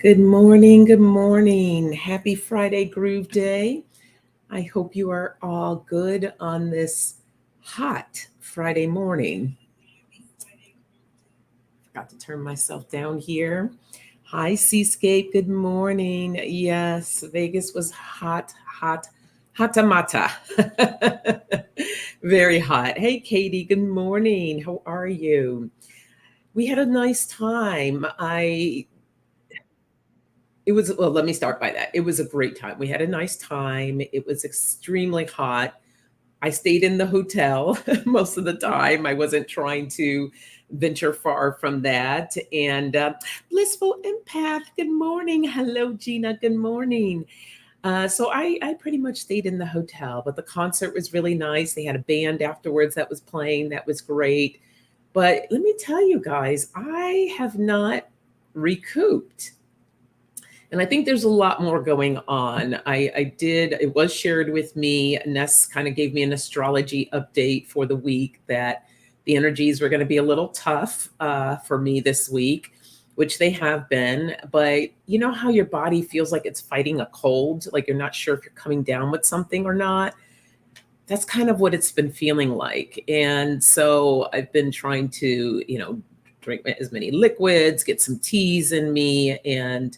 Good morning. Good morning. Happy Friday Groove Day. I hope you are all good on this hot Friday morning. Forgot to turn myself down here. Hi, Seascape. Good morning. Yes, Vegas was hot, hot, hatamata. Very hot. Hey, Katie. Good morning. How are you? We had a nice time. Well, let me start by that. It was a great time. We had a nice time. It was extremely hot. I stayed in the hotel most of the time. I wasn't trying to venture far from that. And Blissful Empath, good morning. Hello, Gina. Good morning. So I pretty much stayed in the hotel, but the concert was really nice. They had a band afterwards that was playing. That was great. But let me tell you guys, I have not recouped. And I think there's a lot more going on. It was shared with me. Ness kind of gave me an astrology update for the week that the energies were going to be a little tough for me this week, which they have been. But you know how your body feels like it's fighting a cold, like you're not sure if you're coming down with something or not? That's kind of what it's been feeling like. And so I've been trying to, drink as many liquids, get some teas in me, and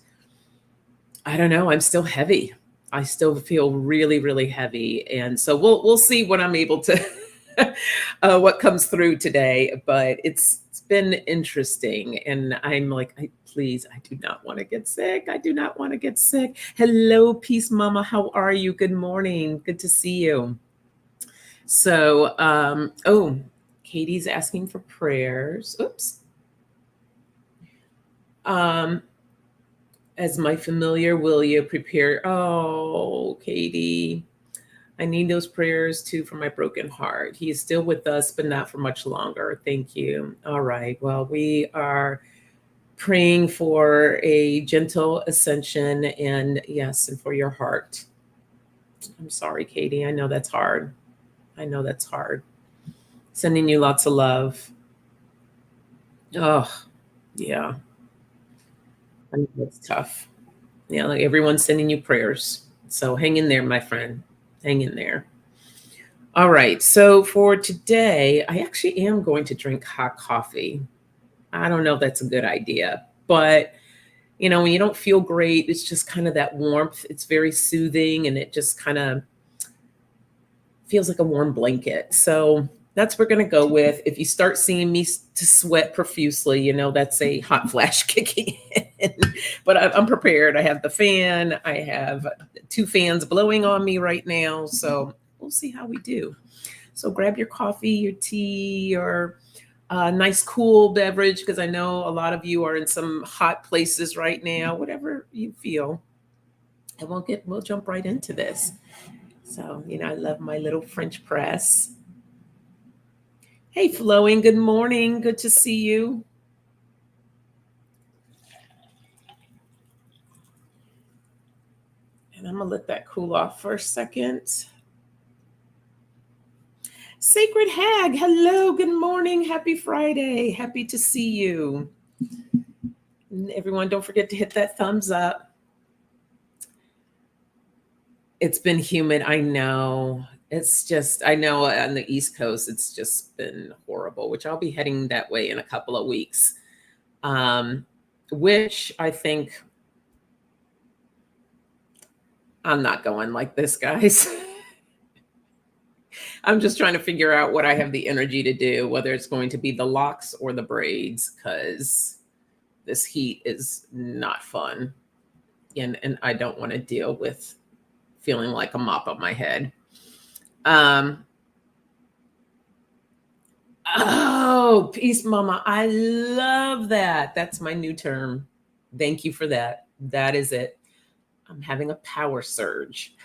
I don't know. I'm still heavy. I still feel really, really heavy, and so we'll see what I'm able to, what comes through today. But it's been interesting, and I'm like, please, I do not want to get sick. I do not want to get sick. Hello, Peace Mama. How are you? Good morning. Good to see you. So, Katie's asking for prayers. Oops. As my familiar, will you prepare? Oh, Katie, I need those prayers too for my broken heart. He is still with us, but not for much longer. Thank you. All right. Well, we are praying for a gentle ascension and yes, and for your heart. I'm sorry, Katie. I know that's hard. I know that's hard. Sending you lots of love. Oh, yeah. I know it's tough. Yeah, like everyone's sending you prayers. So hang in there, my friend. Hang in there. All right. So for today, I actually am going to drink hot coffee. I don't know if that's a good idea, but when you don't feel great, it's just kind of that warmth. It's very soothing and it just kind of feels like a warm blanket. So that's what we're going to go with. If you start seeing me to sweat profusely, that's a hot flash kicking in. But I'm prepared. I have the fan. I have 2 fans blowing on me right now. So we'll see how we do. So grab your coffee, your tea, or a nice cool beverage, because I know a lot of you are in some hot places right now, whatever you feel. And we'll jump right into this. So, I love my little French press. Hey, Flowing, good morning. Good to see you. And I'm going to let that cool off for a second. Sacred Hag, hello, good morning. Happy Friday. Happy to see you. And everyone, don't forget to hit that thumbs up. It's been humid. I know. I know on the East Coast, it's just been horrible, which I'll be heading that way in a couple of weeks. Which I think I'm not going like this, guys. I'm just trying to figure out what I have the energy to do, whether it's going to be the locks or the braids, because this heat is not fun. And I don't want to deal with feeling like a mop on my head. Oh, Peace Mama. I love that. That's my new term. Thank you for that. That is it. I'm having a power surge.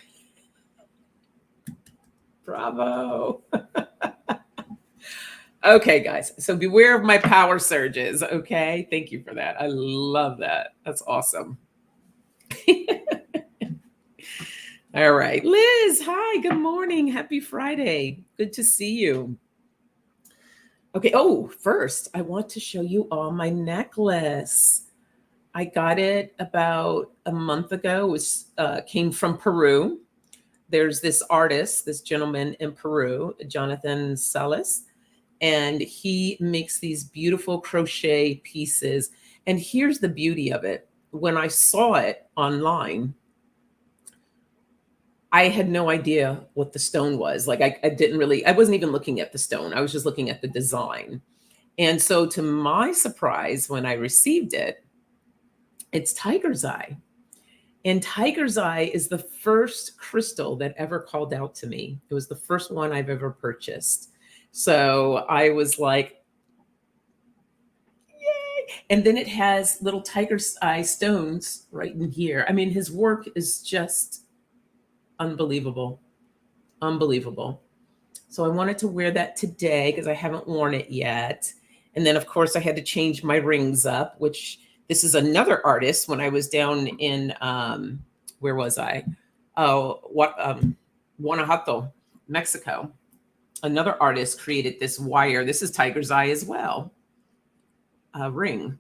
Bravo. Okay, guys. So beware of my power surges. Okay. Thank you for that. I love that. That's awesome. All right. Liz, hi. Good morning. Happy Friday. Good to see you. Okay. Oh, first, I want to show you all my necklace. I got it about a month ago. It was came from Peru. There's this artist, this gentleman in Peru, Jonathan Salas, and he makes these beautiful crochet pieces. And here's the beauty of it. When I saw it online, I had no idea what the stone was. Like I didn't really, I wasn't even looking at the stone. I was just looking at the design. And so to my surprise, when I received it, it's tiger's eye. And tiger's eye is the first crystal that ever called out to me. It was the first one I've ever purchased. So I was like, yay. And then it has little tiger's eye stones right in here. I mean, his work is just unbelievable. Unbelievable. So I wanted to wear that today because I haven't worn it yet. And then, of course, I had to change my rings up, which this is another artist. When I was down in, where was I? Oh, Guanajuato, Mexico. Another artist created this wire. This is tiger's eye as well, a ring.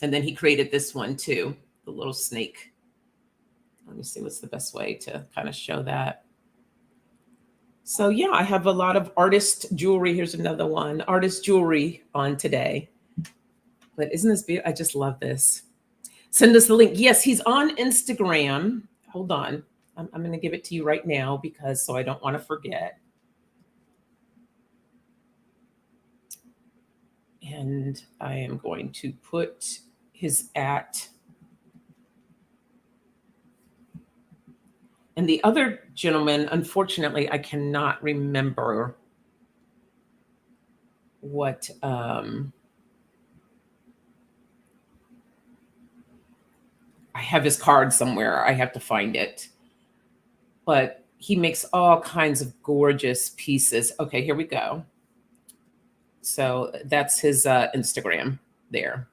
And then he created this one too, the little snake. Let me see what's the best way to kind of show that. So yeah, I have a lot of artist jewelry. Here's another one, artist jewelry on today. But isn't this beautiful? I just love this. Send us the link. Yes, he's on Instagram. Hold on. I'm going to give it to you right now because so I don't want to forget. And I am going to put his @ and the other gentleman, unfortunately, I cannot remember what I have his card somewhere. I have to find it. But he makes all kinds of gorgeous pieces. Okay, here we go. So that's his Instagram there.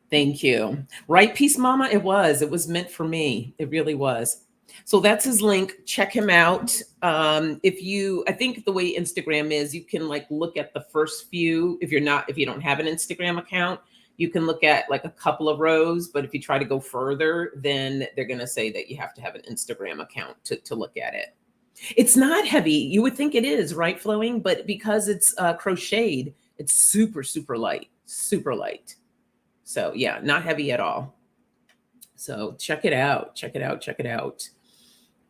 Thank you. Right, Peace Mama? It was meant for me. It really was. So that's his link. Check him out. I think the way Instagram is, you can like look at the first few. If you don't have an Instagram account, you can look at like a couple of rows. But if you try to go further, then they're going to say that you have to have an Instagram account to look at it. It's not heavy. You would think it is, right, Flowing? But because it's crocheted, it's super, super light, super light. So yeah, not heavy at all. So check it out. Check it out. Check it out.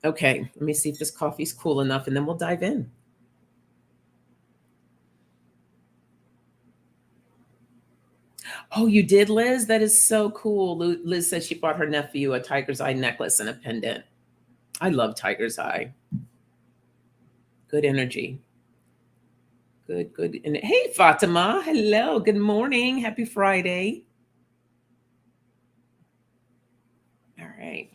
Okay, let me see if this coffee's cool enough and then we'll dive in. Oh, you did, Liz? That is so cool. Liz says she bought her nephew a tiger's eye necklace and a pendant. I love tiger's eye. Good energy. Good, good. And hey, Fatima. Hello. Good morning. Happy Friday. All right.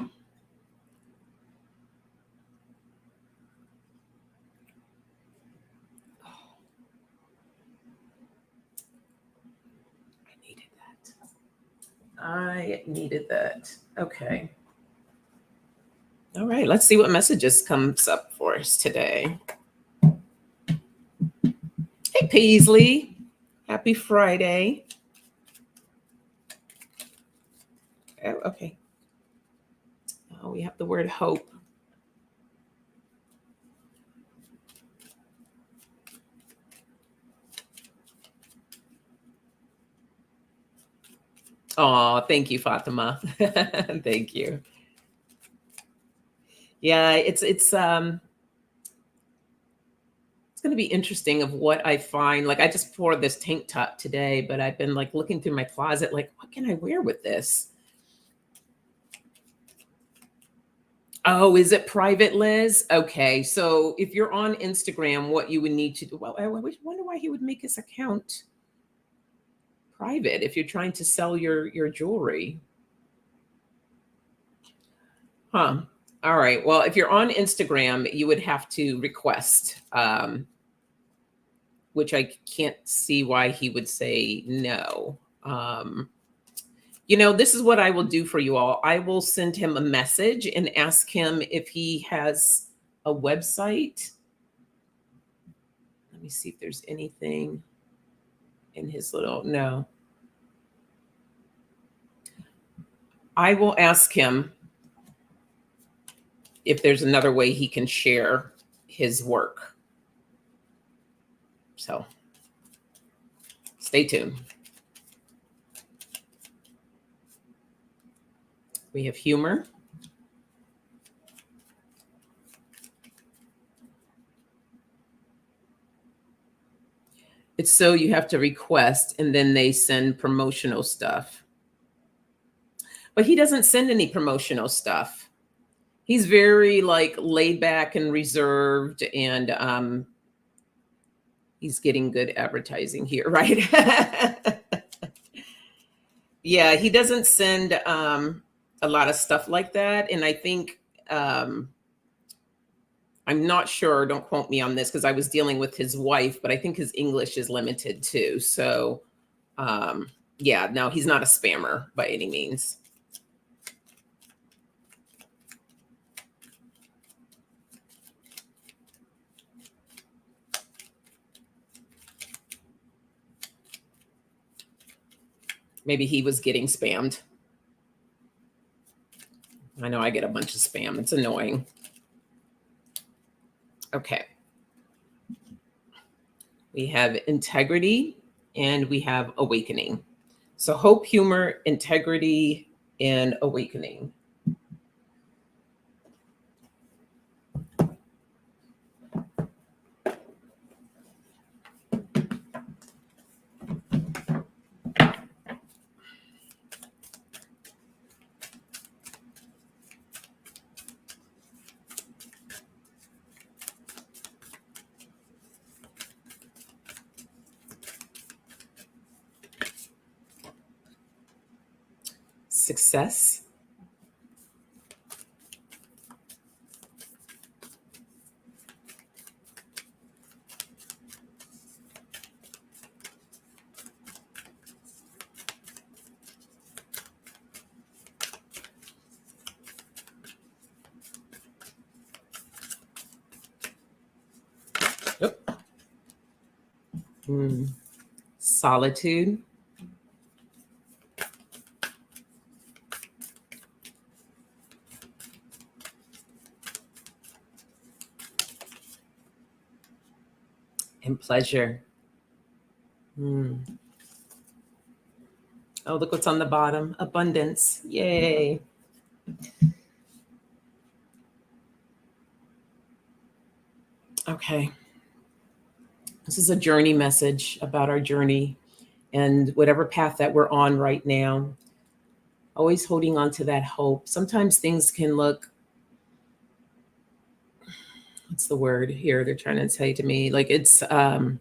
I needed that. Okay. All right. Let's see what messages comes up for us today. Hey, Paisley. Happy Friday. Oh, okay. Oh, we have the word hope. Oh, thank you, Fatima. Thank you. Yeah, it's going to be interesting of what I find. Like I just wore this tank top today, but I've been like looking through my closet, like, what can I wear with this? Oh, is it private, Liz? Okay. So if you're on Instagram, what you would need to do, well, I wonder why he would make his account private if you're trying to sell your jewelry. Huh. All right. Well, if you're on Instagram, you would have to request, which I can't see why he would say no. This is what I will do for you all. I will send him a message and ask him if he has a website. Let me see if there's anything in his little, no. I will ask him if there's another way he can share his work. So stay tuned. We have humor. It's so you have to request and then they send promotional stuff. But he doesn't send any promotional stuff. He's very like laid back and reserved, and he's getting good advertising here, right? Yeah, he doesn't send a lot of stuff like that. And I think I'm not sure, don't quote me on this because I was dealing with his wife, but I think his English is limited too. So yeah, no, he's not a spammer by any means. Maybe he was getting spammed. I know I get a bunch of spam. It's annoying. Okay. We have integrity and we have awakening. So hope, humor, integrity, and awakening. Success. Yep. Solitude. And pleasure. Oh, look what's on the bottom. Abundance. Yay. Okay. This is a journey message about our journey and whatever path that we're on right now. Always holding on to that hope. Sometimes things can look, what's the word here they're trying to say to me? Like it's, well,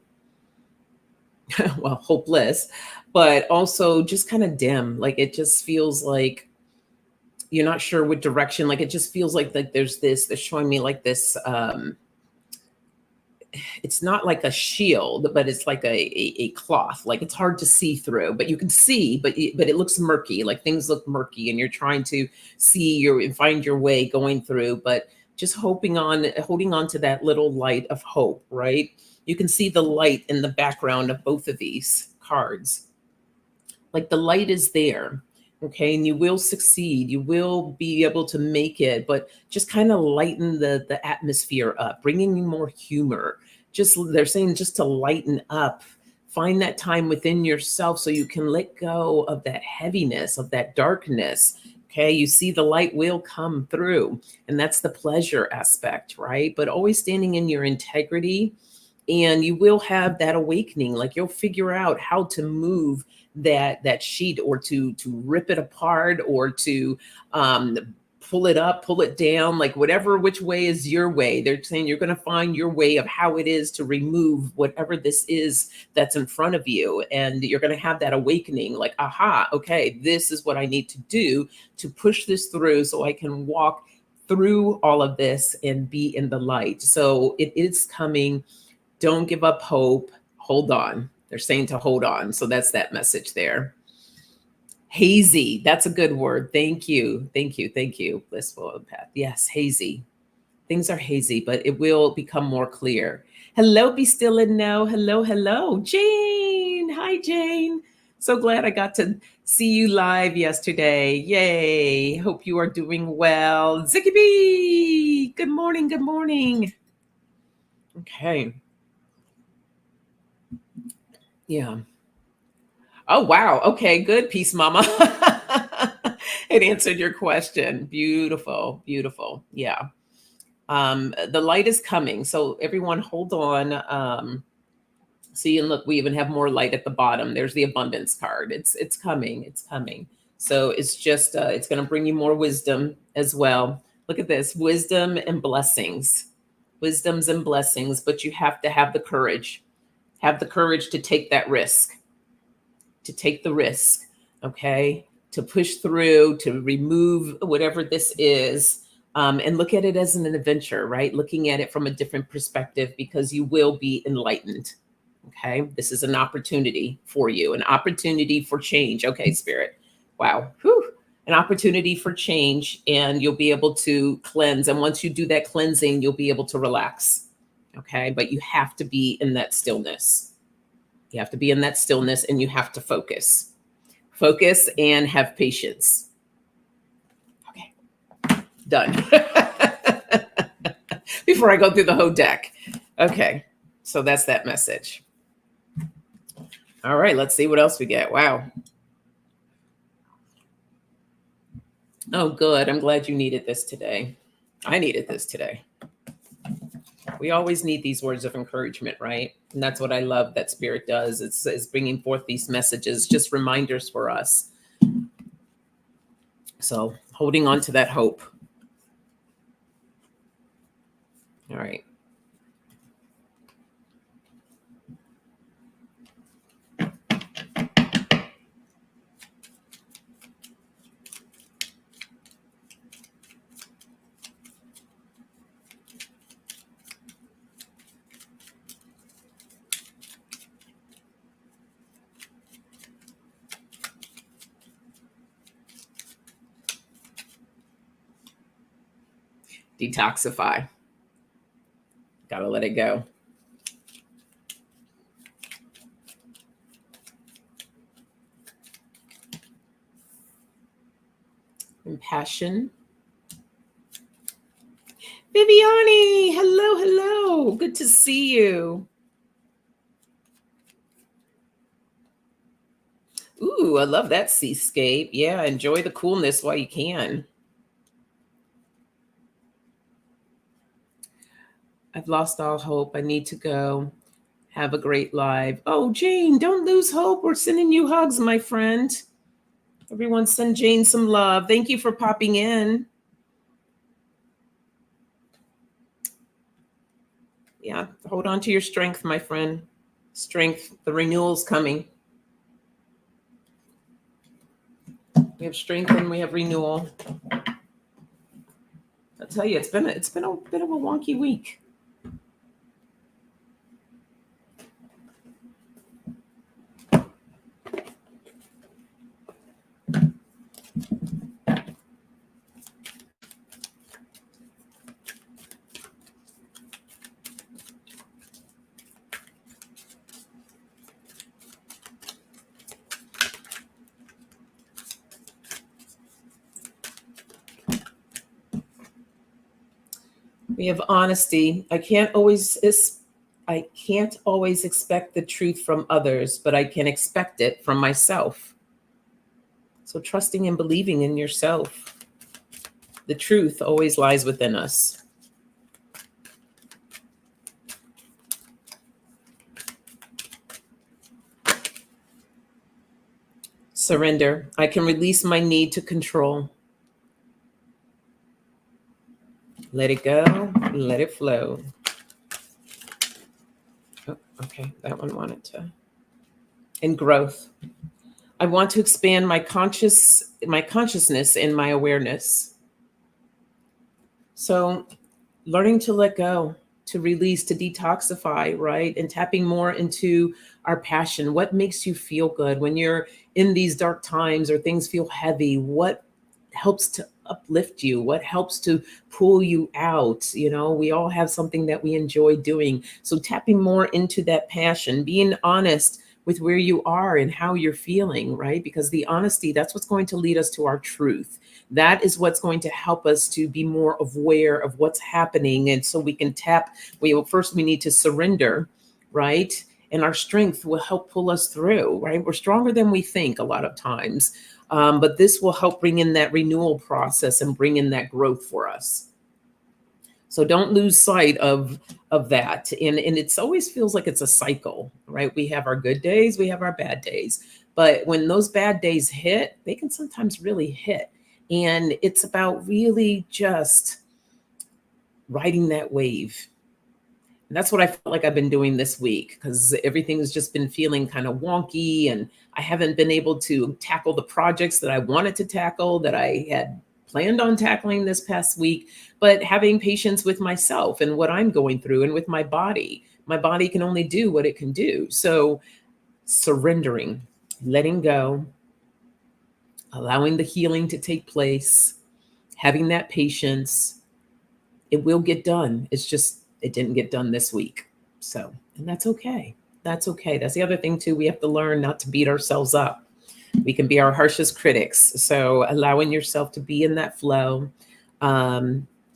hopeless, but also just kind of dim. Like it just feels like you're not sure what direction. Like it just feels like there's this, they're showing me like this, it's not like a shield, but it's like a cloth. Like it's hard to see through, but you can see, but it looks murky. Like things look murky, and you're trying to see your find your way going through, but just holding on to that little light of hope. Right? You can see the light in the background of both of these cards. Like the light is there. Okay, and you will succeed. You will be able to make it, but just kind of lighten the atmosphere up, bringing in more humor. Just they're saying just to lighten up, find that time within yourself so you can let go of that heaviness, of that darkness. Okay, you see the light will come through, and that's the pleasure aspect, right? But always standing in your integrity, and you will have that awakening. Like you'll figure out how to move that sheet, or to rip it apart, or to pull it up, pull it down, like whatever, which way is your way. They're saying you're going to find your way of how it is to remove whatever this is that's in front of you. And you're going to have that awakening, like, aha, okay, this is what I need to do to push this through so I can walk through all of this and be in the light. So it is coming. Don't give up hope. Hold on. They're saying to hold on. So that's that message there. Hazy. That's a good word. Thank you. Thank you. Thank you. Blissful empath. Yes, hazy. Things are hazy, but it will become more clear. Hello, be still and know. Hello, hello. Jane. Hi, Jane. So glad I got to see you live yesterday. Yay. Hope you are doing well. Ziggy B. Good morning. Good morning. Okay. Yeah. Oh, wow. Okay. Good. Peace, Mama. It answered your question. Beautiful. Beautiful. Yeah. The light is coming. So everyone hold on. See, and look, we even have more light at the bottom. There's the abundance card. It's coming. It's coming. So it's just it's going to bring you more wisdom as well. Look at this, wisdom and blessings, wisdoms and blessings. But you have to have the courage. Have the courage to take that risk. To take the risk. Okay, to push through, to remove whatever this is. And look at it as an adventure, right? Looking at it from a different perspective because you will be enlightened. Okay, this is an opportunity for you, an opportunity for change. Okay, Spirit. Wow. Whew. An opportunity for change, and you'll be able to cleanse. And once you do that cleansing, you'll be able to relax. Okay, but you have to be in that stillness. You have to be in that stillness and you have to focus. Focus and have patience. Okay, done. Before I go through the whole deck. Okay, so that's that message. All right, let's see what else we get. Wow. Oh, good. I'm glad you needed this today. I needed this today. We always need these words of encouragement, right? And that's what I love that Spirit does. It's bringing forth these messages, just reminders for us. So holding on to that hope. All right. Detoxify. Gotta let it go. Compassion. Viviani, hello, hello. Good to see you. Ooh, I love that seascape. Yeah, enjoy the coolness while you can. I've lost all hope. I need to go. Have a great live. Oh, Jane, don't lose hope. We're sending you hugs, my friend. Everyone send Jane some love. Thank you for popping in. Yeah, hold on to your strength, my friend. Strength, the renewal's coming. We have strength and we have renewal. I'll tell you, it's been a bit of a wonky week. We have honesty. I can't always expect the truth from others, but I can expect it from myself. So trusting and believing in yourself. The truth always lies within us. Surrender. I can release my need to control. Let it go. Let it flow. Oh, okay, that one wanted to. And growth. I want to expand my consciousness and my awareness. So learning to let go, to release, to detoxify, right? And tapping more into our passion. What makes you feel good when you're in these dark times or things feel heavy? What helps to uplift you? What helps to pull you out? You know, we all have something that we enjoy doing. So tapping more into that passion, being honest with where you are and how you're feeling, right? Because the honesty, that's what's going to lead us to our truth. That is what's going to help us to be more aware of what's happening. And so we can tap, first we need to surrender, right? And our strength will help pull us through, right? We're stronger than we think a lot of times. But this will help bring in that renewal process and bring in that growth for us. So don't lose sight of that. And it always feels like it's a cycle, right? We have our good days, we have our bad days. But when those bad days hit, they can sometimes really hit. And it's about really just riding that wave. And that's what I felt like I've been doing this week, because everything has just been feeling kind of wonky, and I haven't been able to tackle the projects that I wanted to tackle, that I had planned on tackling this past week. But having patience with myself and what I'm going through, and with my body. My body can only do what it can do. So surrendering, letting go, allowing the healing to take place, having that patience. It will get done. It's just, it didn't get done this week. So, and that's okay. That's okay. That's the other thing too. We have to learn not to beat ourselves up. We can be our harshest critics. So allowing yourself to be in that flow,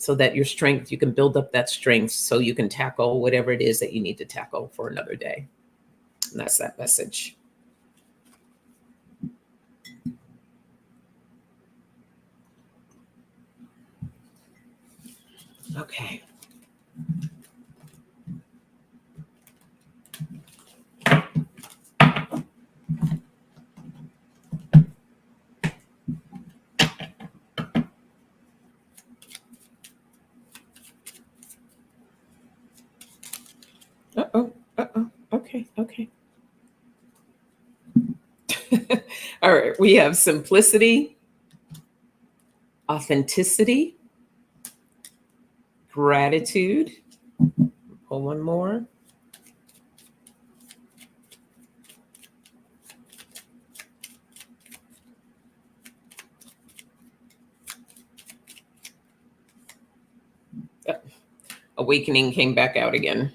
so that your strength, you can build up that strength so you can tackle whatever it is that you need to tackle for another day. And that's that message. Okay. Uh-oh. Uh-oh. Okay. Okay. All right. We have simplicity, authenticity, gratitude. Pull one more. Awakening came back out again.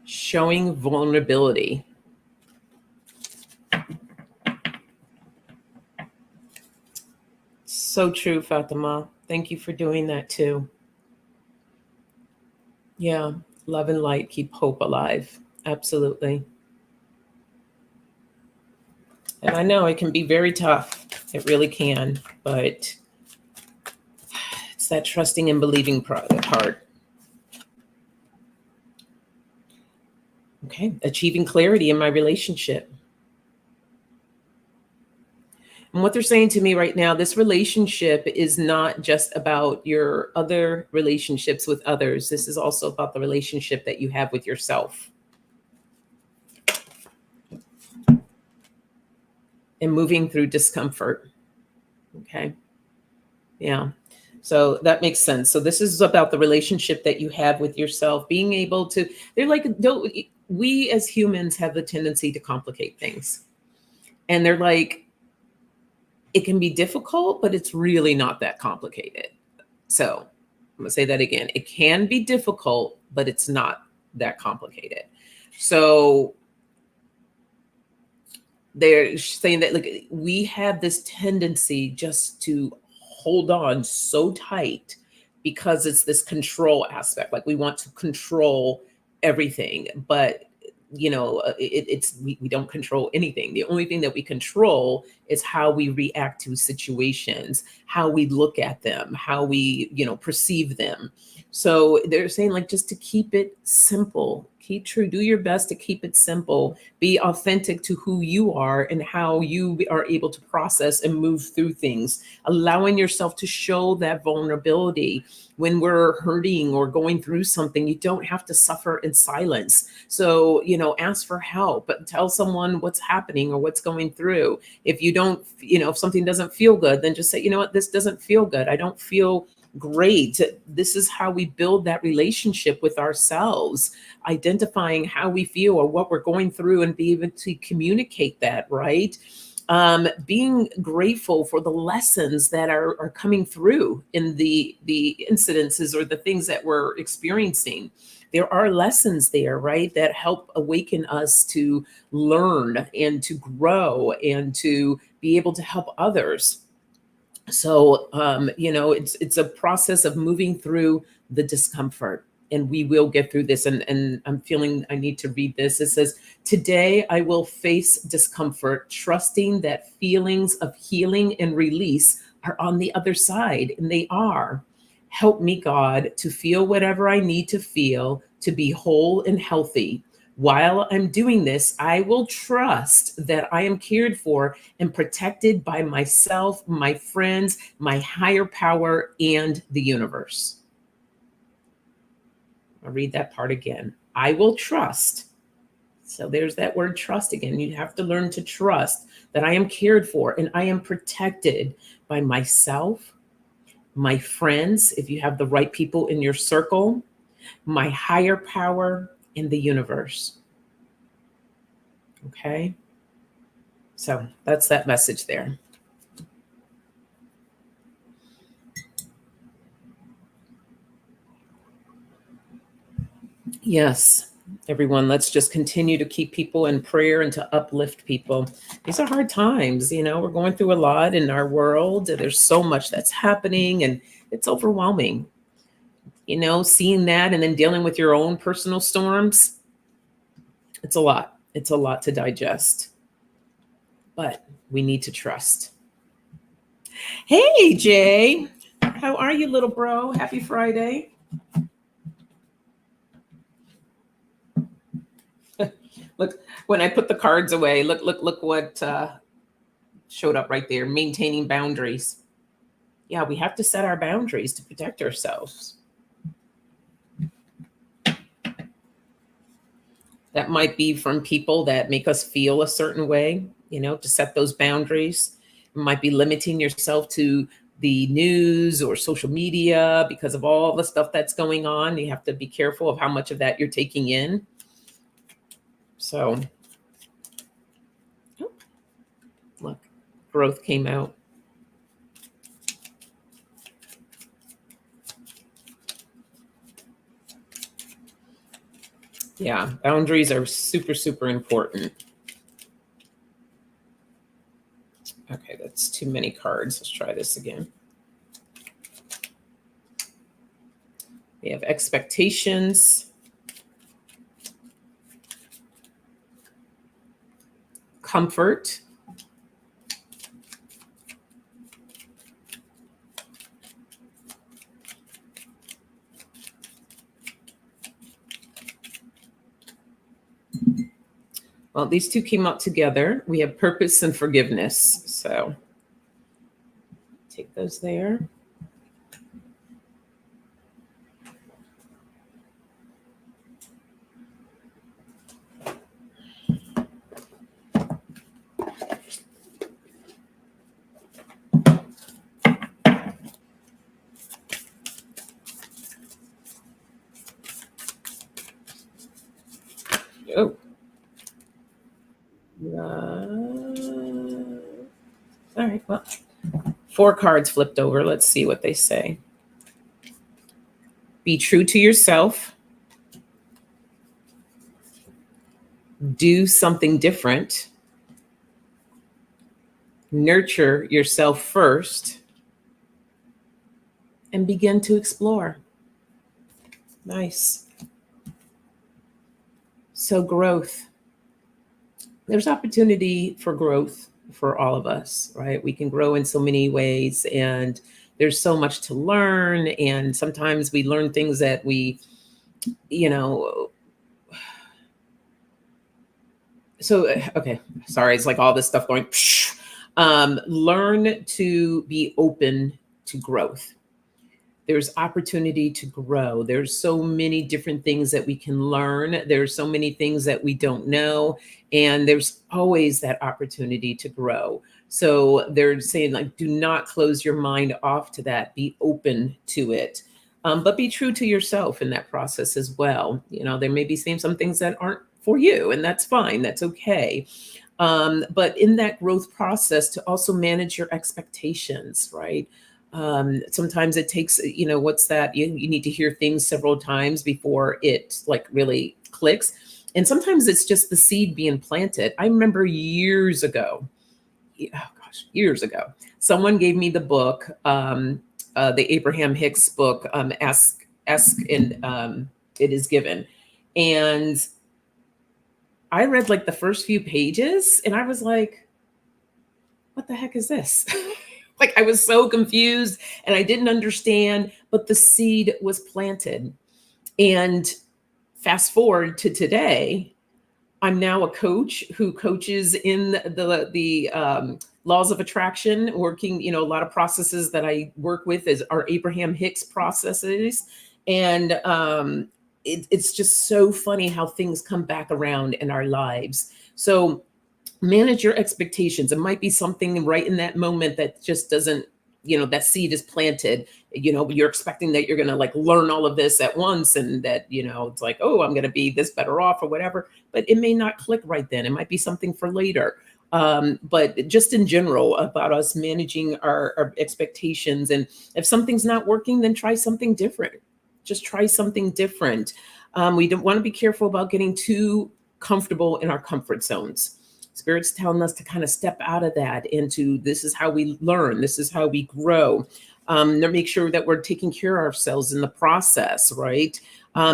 Showing vulnerability. So true, Fatima. Thank you for doing that too. Yeah. Love and light keep hope alive. Absolutely. And I know it can be very tough. It really can. But it's that trusting and believing part. Okay. Achieving clarity in my relationship. And what they're saying to me right now, this relationship is not just about your other relationships with others. This is also about the relationship that you have with yourself. And moving through discomfort. Okay. Yeah. So that makes sense. So this is about the relationship that you have with yourself, being able to, they're like, don't, we as humans have the tendency to complicate things. And they're like, it can be difficult, but it's really not that complicated. So I'm going to say that again. It can be difficult, but it's not that complicated. So they're saying that, like, we have this tendency just to hold on so tight because it's this control aspect. Like, we want to control everything, but we don't control anything. The only thing that we control is how we react to situations, how we look at them, how we perceive them. So they're saying, like, just to keep it simple, Keep true. Do your best to keep it simple. Be authentic to who you are and how you are able to process and move through things. Allowing yourself to show that vulnerability when we're hurting or going through something. You don't have to suffer in silence. So, ask for help, but tell someone what's happening or what's going through. If you don't, if something doesn't feel good, then just say, you know what, this doesn't feel good. I don't feel great. This is how we build that relationship with ourselves, identifying how we feel or what we're going through and be able to communicate that, right? Being grateful for the lessons that are coming through in the incidences or the things that we're experiencing. There are lessons there, right, that help awaken us to learn and to grow and to be able to help others. So, it's a process of moving through the discomfort, and we will get through this. And I'm feeling I need to read this. It says, "Today I will face discomfort, trusting that feelings of healing and release are on the other side, and they are. Help me, God, to feel whatever I need to feel to be whole and healthy. While I'm doing this, I will trust that I am cared for and protected by myself, my friends, my higher power, and the universe." I'll read that part again. I will trust. So there's that word trust again. You have to learn to trust that I am cared for and I am protected by myself, my friends, if you have the right people in your circle, my higher power, and the universe. Okay? So that's that message there. Yes, everyone, let's just continue to keep people in prayer and to uplift people. These are hard times, we're going through a lot in our world. There's so much that's happening and it's overwhelming. Seeing that and then dealing with your own personal storms, it's a lot. It's a lot to digest. But we need to trust. Hey, Jay. How are you, little bro? Happy Friday. Look, when I put the cards away, look what showed up right there. Maintaining boundaries. Yeah, we have to set our boundaries to protect ourselves. That might be from people that make us feel a certain way, to set those boundaries. It might be limiting yourself to the news or social media because of all the stuff that's going on. You have to be careful of how much of that you're taking in. So, look, growth came out. Yeah, boundaries are super, super important. Okay, that's too many cards. Let's try this again. We have expectations, comfort, well, these two came out together. We have purpose and forgiveness. So take those there. Oh. All right, well, 4 cards flipped over. Let's see what they say. Be true to yourself. Do something different. Nurture yourself first. And begin to explore. Nice. So growth. There's opportunity for growth for all of us, right? We can grow in so many ways and there's so much to learn. And sometimes we learn things that we, So, okay, sorry, it's like all this stuff going. Learn to be open to growth. There's opportunity to grow. There's so many different things that we can learn. There's so many things that we don't know. And there's always that opportunity to grow. So they're saying, like, do not close your mind off to that. Be open to it. But be true to yourself in that process as well. There may be some things that aren't for you, and that's fine. That's okay. But in that growth process, to also manage your expectations, right? Sometimes it takes, what's that? You need to hear things several times before it like really clicks. And sometimes it's just the seed being planted. I remember years ago, oh gosh, years ago, someone gave me the book, the Abraham Hicks book, Ask, and It Is Given. And I read like the first few pages and I was like, what the heck is this? Like I was so confused and I didn't understand, but the seed was planted. And fast forward to today, I'm now a coach who coaches in the laws of attraction, working, a lot of processes that I work with is our Abraham Hicks processes. And it's just so funny how things come back around in our lives. So manage your expectations. It might be something right in that moment that just doesn't, that seed is planted, you're expecting that you're going to like learn all of this at once. And that, it's like, oh, I'm going to be this better off or whatever, but it may not click right then. It might be something for later. But just in general about us managing our expectations. And if something's not working, then try something different. Just try something different. We don't want to be careful about getting too comfortable in our comfort zones. Spirit's telling us to kind of step out of that into this is how we learn. This is how we grow. To make sure that we're taking care of ourselves in the process, right?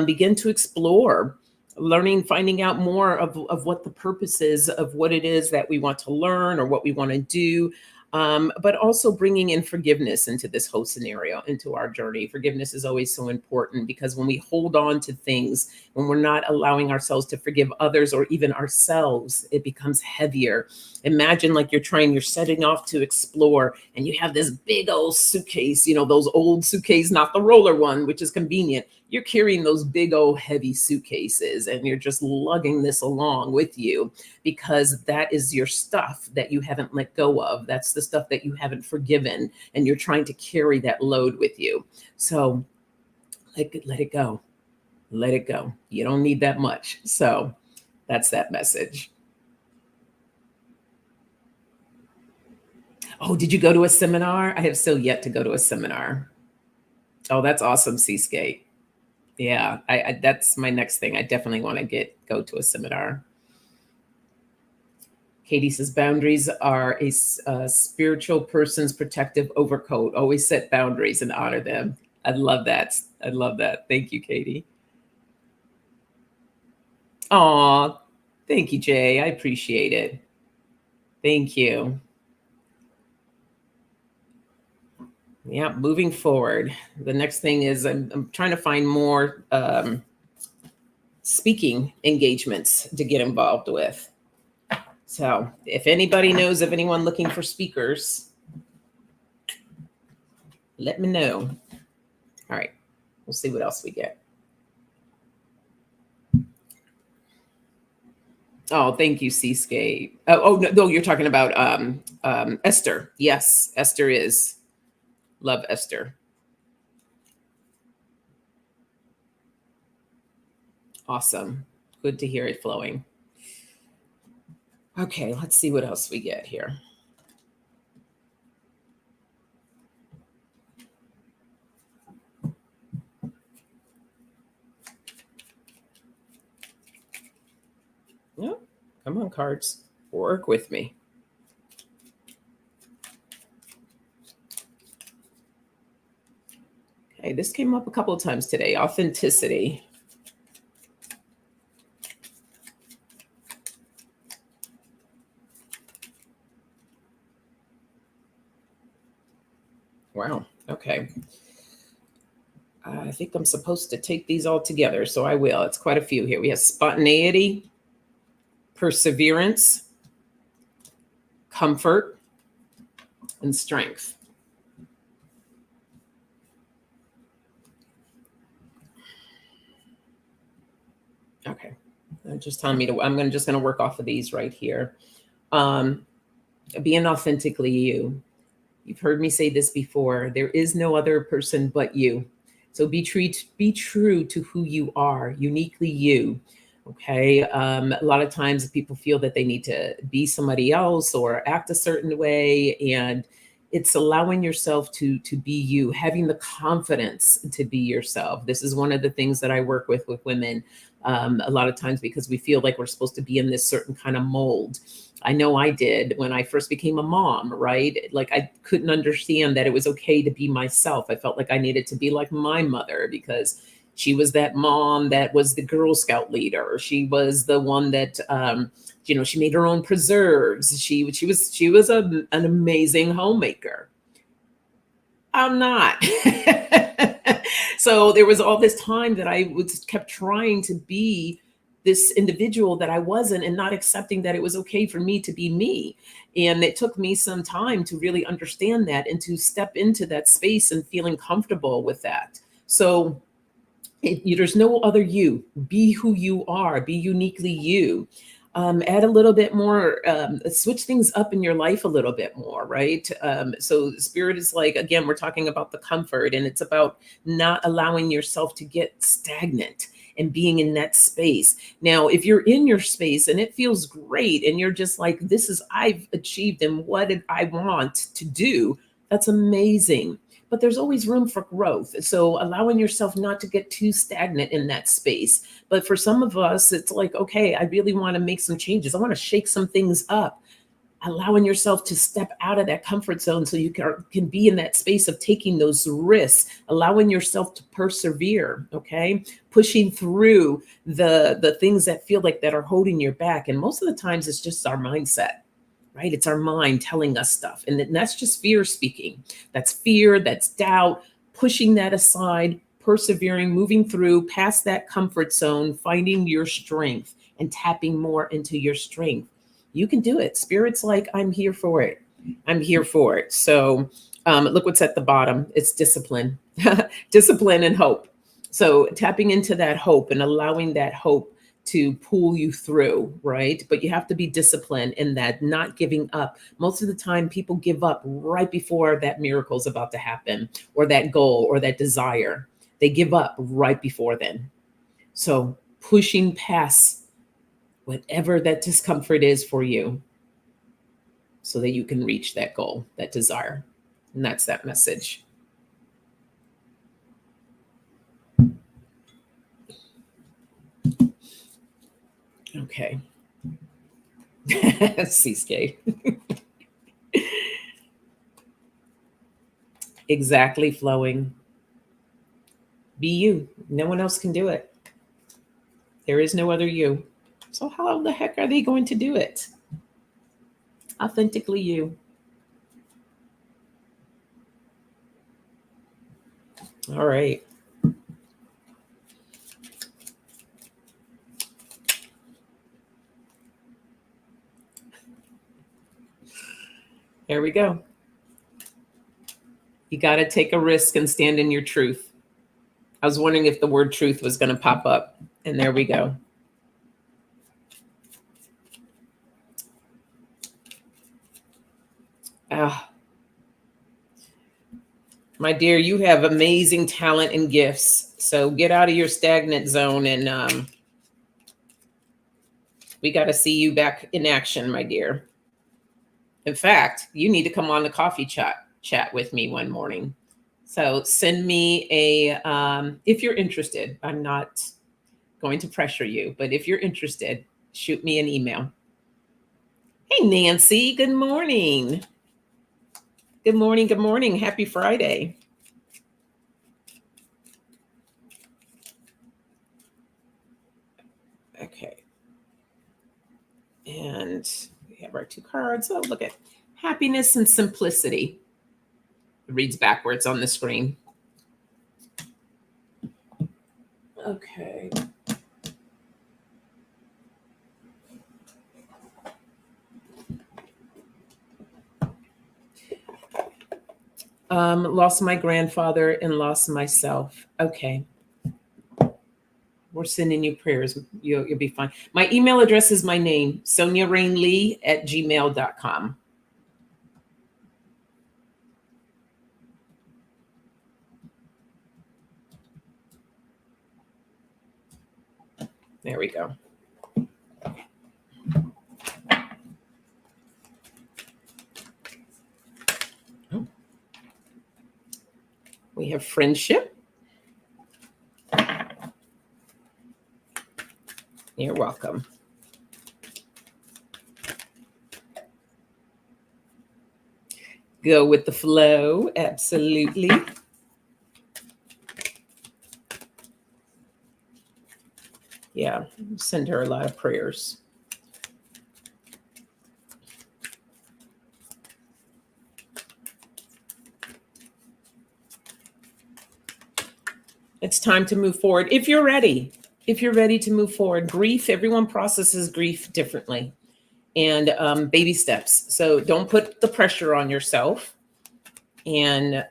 Begin to explore, learning, finding out more of what the purpose is of what it is that we want to learn or what we want to do. But also bringing in forgiveness into this whole scenario, into our journey. Forgiveness is always so important because when we hold on to things, when we're not allowing ourselves to forgive others or even ourselves, it becomes heavier. Imagine like you're setting off to explore and you have this big old suitcase, those old suitcase, not the roller one, which is convenient. You're carrying those big old heavy suitcases and you're just lugging this along with you because that is your stuff that you haven't let go of. That's the stuff that you haven't forgiven and you're trying to carry that load with you. So let it go. Let it go. You don't need that much. So that's that message. Oh, did you go to a seminar? I have still yet to go to a seminar. Oh, that's awesome, Seascape. Yeah, I that's my next thing. I definitely want to go to a seminar. Katie says boundaries are a spiritual person's protective overcoat. Always set boundaries and honor them. I love that. I love that. Thank you, Katie. Aw, thank you, Jay. I appreciate it. Thank you. Yeah, moving forward. The next thing is I'm trying to find more speaking engagements to get involved with. So if anybody knows of anyone looking for speakers, let me know. All right, we'll see what else we get. Oh, thank you, Seascape. Oh, no, you're talking about Esther. Yes, Esther is. Love Esther. Awesome. Good to hear it flowing. Okay, let's see what else we get here. No, come on, cards. Work with me. Okay, this came up a couple of times today. Authenticity. Wow. Okay. I think I'm supposed to take these all together, so I will. It's quite a few here. We have spontaneity, perseverance, comfort, and strength. Okay. Just telling me to, I'm just going to work off of these right here. Being authentically you. You've heard me say this before. There is no other person but you. So be true to who you are, uniquely you. Okay. A lot of times people feel that they need to be somebody else or act a certain way. And it's allowing yourself to be you, having the confidence to be yourself. This is one of the things that I work with women a lot of times, because we feel like we're supposed to be in this certain kind of mold. I know I did when I first became a mom, right? Like I couldn't understand that it was okay to be myself. I felt like I needed to be like my mother because she was that mom that was the Girl Scout leader. She was the one that, she made her own preserves. She was an amazing homemaker. I'm not. So there was all this time that I was kept trying to be this individual that I wasn't, and not accepting that it was okay for me to be me. And it took me some time to really understand that and to step into that space and feeling comfortable with that. So there's no other you. Be who you are. Be uniquely you. Add a little bit more, switch things up in your life a little bit more, right? So spirit is like, again, we're talking about the comfort, and it's about not allowing yourself to get stagnant and being in that space. Now, if you're in your space and it feels great and you're just like, I've achieved and what did I want to do, that's amazing. But there's always room for growth. So allowing yourself not to get too stagnant in that space. But for some of us, it's like, okay, I really want to make some changes. I want to shake some things up. Allowing yourself to step out of that comfort zone so you can be in that space of taking those risks, allowing yourself to persevere, okay? Pushing through the things that feel like that are holding you back. And most of the times it's just our mindset. Right? It's our mind telling us stuff. And that's just fear speaking. That's fear, that's doubt, pushing that aside, persevering, moving through past that comfort zone, finding your strength and tapping more into your strength. You can do it. Spirit's like, I'm here for it. I'm here for it. So look what's at the bottom. It's discipline, discipline and hope. So tapping into that hope and allowing that hope to pull you through, right? But you have to be disciplined in that, not giving up. Most of the time, people give up right before that miracle is about to happen, or that goal or that desire. They give up right before then. So pushing past whatever that discomfort is for you so that you can reach that goal, that desire. And that's that message. Okay. Seascape. Exactly, flowing. Be you. No one else can do it. There is no other you. So how the heck are they going to do it? Authentically you. All right. There we go. You got to take a risk and stand in your truth. I was wondering if the word truth was going to pop up. And there we go. My dear, you have amazing talent and gifts. So get out of your stagnant zone, and we got to see you back in action, my dear. In fact, you need to come on the coffee chat with me one morning. So send me if you're interested. I'm not going to pressure you, but if you're interested, shoot me an email. Hey, Nancy, good morning. Good morning. Good morning. Happy Friday. Okay. And we have our two cards. Oh, look at happiness and simplicity. It reads backwards on the screen. Okay. Lost my grandfather and lost myself. Okay. We're sending you prayers. You'll be fine. My email address is my name, SonjaRayneLee@gmail.com. There we go. Oh. We have friendship. You're welcome. Go with the flow. Absolutely. Yeah, send her a lot of prayers. It's time to move forward. If you're ready to move forward, grief, everyone processes grief differently, and baby steps. So don't put the pressure on yourself, and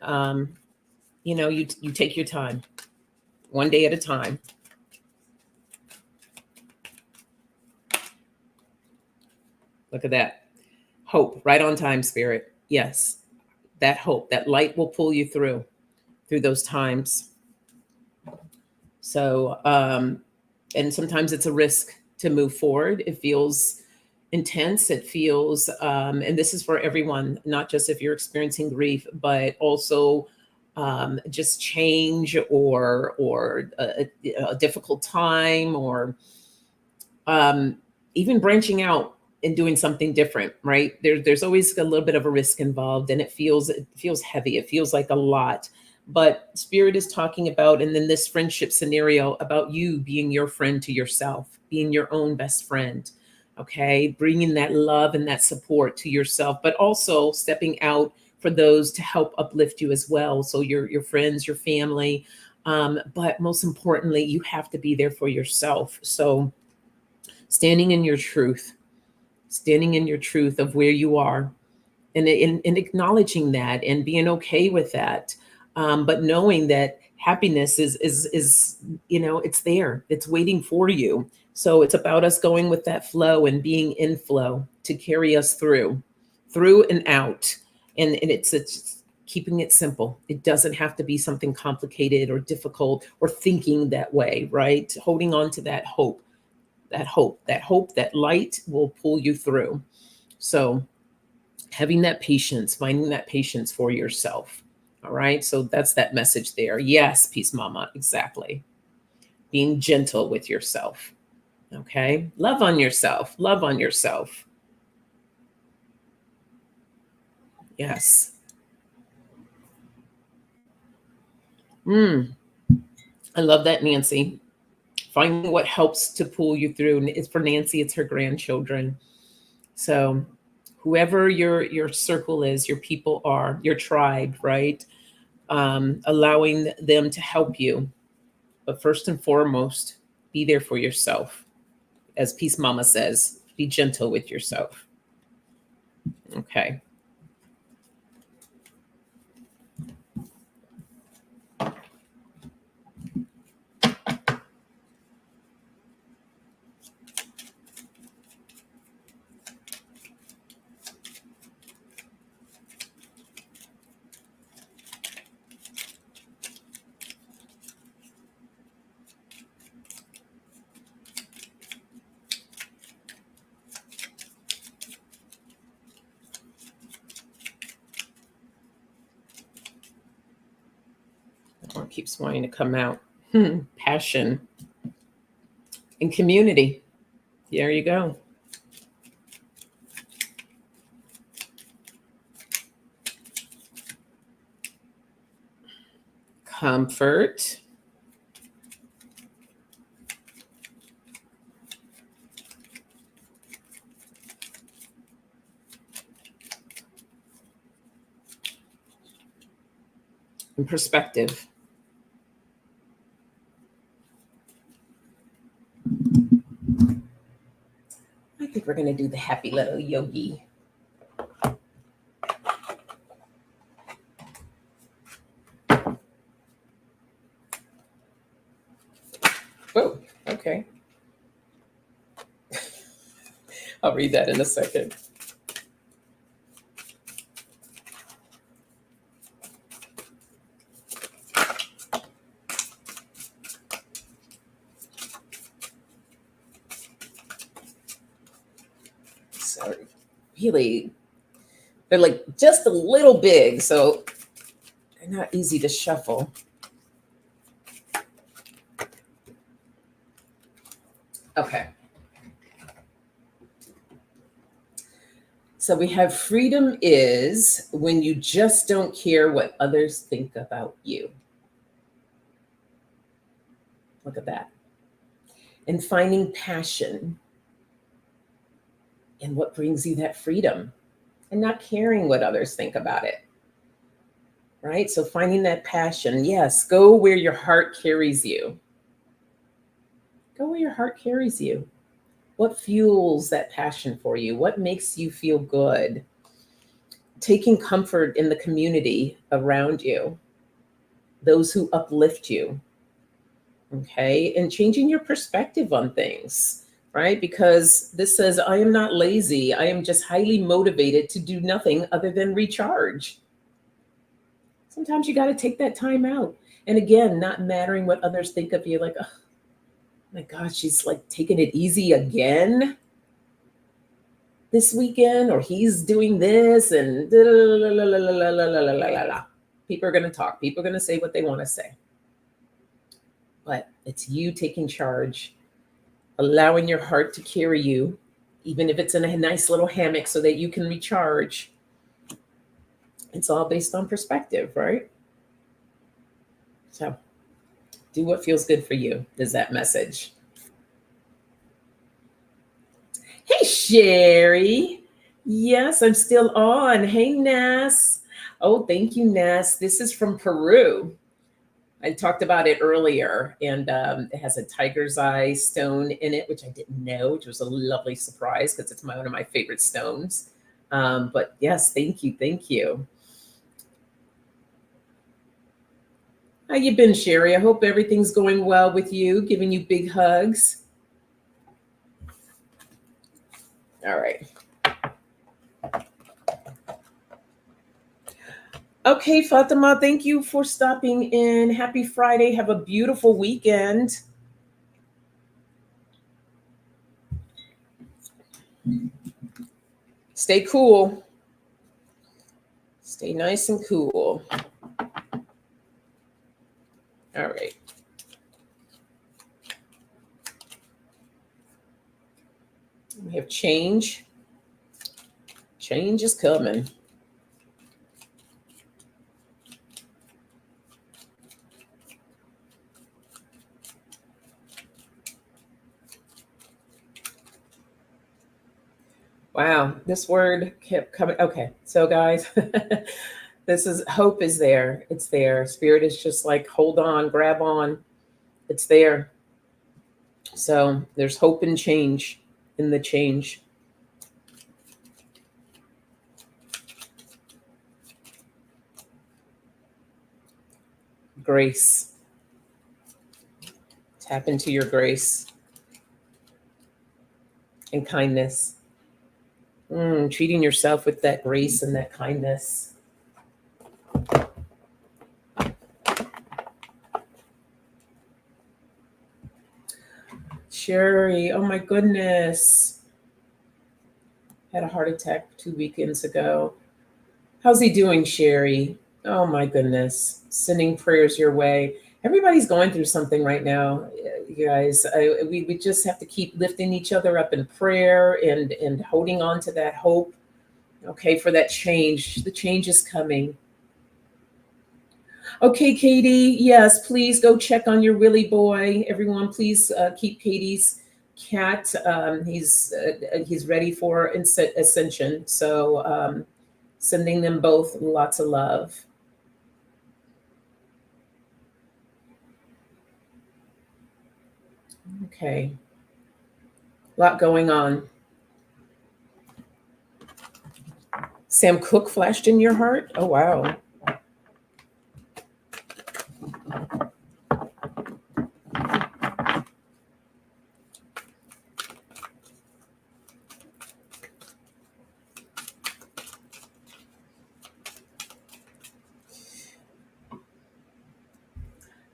you take your time, one day at a time. Look at that. Hope, right on time, Spirit. Yes, that hope, that light will pull you through those times. So, and sometimes it's a risk to move forward. It feels intense. It feels, and this is for everyone, not just if you're experiencing grief, but also just change or a difficult time, or even branching out and doing something different. Right there's always a little bit of a risk involved, and it feels heavy. It feels like a lot. But Spirit is talking about, and then this friendship scenario, about you being your friend to yourself, being your own best friend. Okay, bringing that love and that support to yourself, but also stepping out for those to help uplift you as well. So your friends, your family, but most importantly, you have to be there for yourself. So standing in your truth, of where you are, and acknowledging that and being okay with that, but knowing that happiness is it's there, it's waiting for you. So it's about us going with that flow and being in flow to carry us through and out. And it's keeping it simple. It doesn't have to be something complicated or difficult, or thinking that way, right? Holding on to that hope, that light will pull you through. So having that patience, finding that patience for yourself. All right. So that's that message there. Yes, Peace Mama. Exactly. Being gentle with yourself. Okay. Love on yourself. Love on yourself. Yes. I love that, Nancy. Finding what helps to pull you through. It's for Nancy, it's her grandchildren. So whoever your circle is, your people are, your tribe, right? Allowing them to help you. But first and foremost, be there for yourself. As Peace Mama says, be gentle with yourself. Okay. Or keeps wanting to come out. Passion and community. There you go. Comfort. And perspective. I think we're going to do the happy little yogi. I'll read that in a second. So really, they're like just a little big, so they're not easy to shuffle. Okay. So we have freedom is when you just don't care what others think about you. Look at that. And finding passion in what brings you that freedom and not caring what others think about it. Right? So finding that passion. Yes, go where your heart carries you. Go where your heart carries you. What fuels that passion for you? What makes you feel good? Taking comfort in the community around you, those who uplift you, okay? And changing your perspective on things, right? Because this says, I am not lazy. I am just highly motivated to do nothing other than recharge. Sometimes you got to take that time out. And again, not mattering what others think of you, like, oh my gosh, she's like taking it easy again this weekend, or he's doing this, and people are going to talk. People are going to say what they want to say. But it's you taking charge, allowing your heart to carry you, even if it's in a nice little hammock so that you can recharge. It's all based on perspective, right? So do what feels good for you is that message. Hey, Sherry. Yes, I'm still on. Hey, Nas. Oh, thank you, Nas. This is from Peru. I talked about it earlier, and it has a tiger's eye stone in it, which I didn't know, which was a lovely surprise because it's one of my favorite stones. But yes, thank you, thank you. How you been, Sherry? I hope everything's going well with you, giving you big hugs. All right. Okay, Fatima, thank you for stopping in. Happy Friday. Have a beautiful weekend. Stay cool. Stay nice and cool. All right. We have change. Change is coming. Wow, this word kept coming. Okay, so guys, this is hope is there. It's there. Spirit is just like, hold on, grab on. It's there. So there's hope and change in the change. Grace. Tap into your grace and kindness. Treating yourself with that grace and that kindness. Sherry, oh my goodness. Had a heart attack 2 weekends ago. How's he doing, Sherry? Oh my goodness. Sending prayers your way. Everybody's going through something right now, you guys. We just have to keep lifting each other up in prayer and holding on to that hope, okay, for that change. The change is coming. Okay, Katie, yes, please go check on your Willy boy. Everyone, please keep Katie's cat. He's ready for ascension. So sending them both lots of love. Okay. A lot going on. Sam Cooke flashed in your heart? Oh, wow.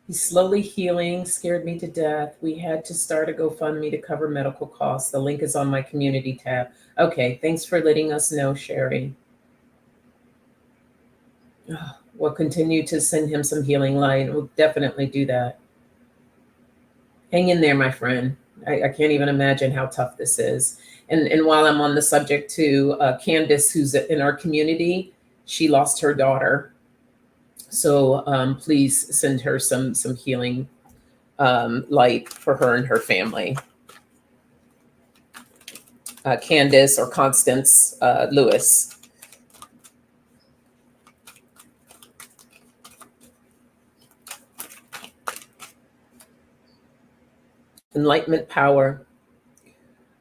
He's slowly healing, scared me to death. We had to start a GoFundMe to cover medical costs. The link is on my community tab. Okay, thanks for letting us know, Sherry. We'll continue to send him some healing light. We'll definitely do that. Hang in there, my friend. I can't even imagine how tough this is. And while I'm on the subject too, Candace, who's in our community, she lost her daughter. So please send her some healing light for her and her family. Candace or Constance Lewis. Enlightenment power.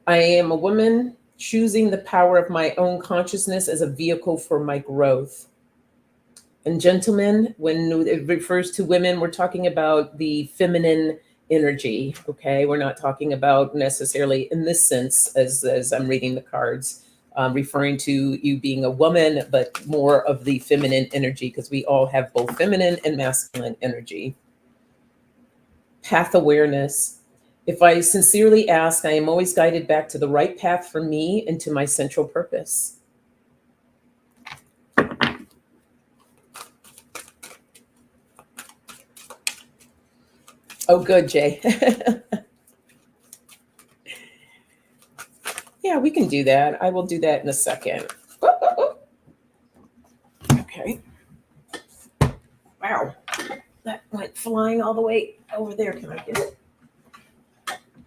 I am a woman choosing the power of my own consciousness as a vehicle for my growth. And gentlemen, when it refers to women, we're talking about the feminine energy. Okay, we're not talking about necessarily in this sense, as I'm reading the cards, referring to you being a woman, but more of the feminine energy, because we all have both feminine and masculine energy. Path awareness. If I sincerely ask, I am always guided back to the right path for me and to my central purpose. Oh, good, Jay. Yeah, we can do that. I will do that in a second. Okay. Wow. That went flying all the way over there. Can I get it?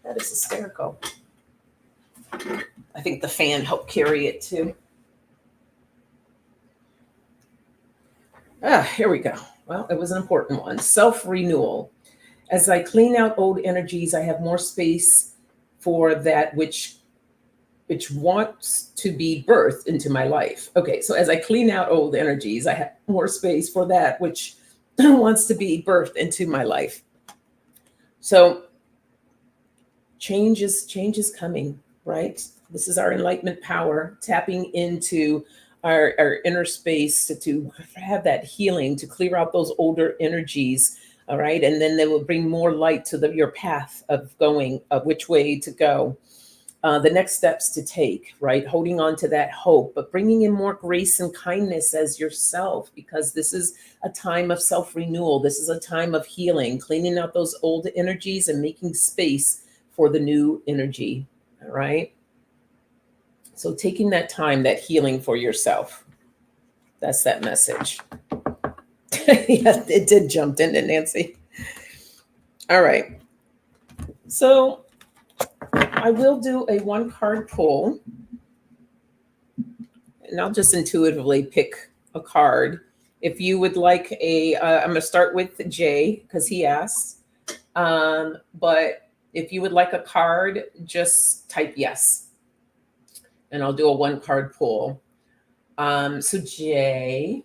That is hysterical. I think the fan helped carry it too. Here we go. Well, it was an important one. Self-renewal. As I clean out old energies, I have more space for that which wants to be birthed into my life. Okay, so as I clean out old energies, I have more space for that which wants to be birthed into my life. So change is coming, right? This is our enlightenment power, tapping into our inner space to have that healing, to clear out those older energies. All right. And then they will bring more light to your path of going, of which way to go. The next steps to take, right? Holding on to that hope, but bringing in more grace and kindness as yourself, because this is a time of self-renewal. This is a time of healing, cleaning out those old energies and making space for the new energy. All right. So taking that time, that healing for yourself. That's that message. Yeah, it did jump, didn't it, Nancy? All right. So I will do a one card pull, and I'll just intuitively pick a card. If you would like I'm going to start with Jay because he asked. But if you would like a card, just type yes. And I'll do a one card pull. So Jay.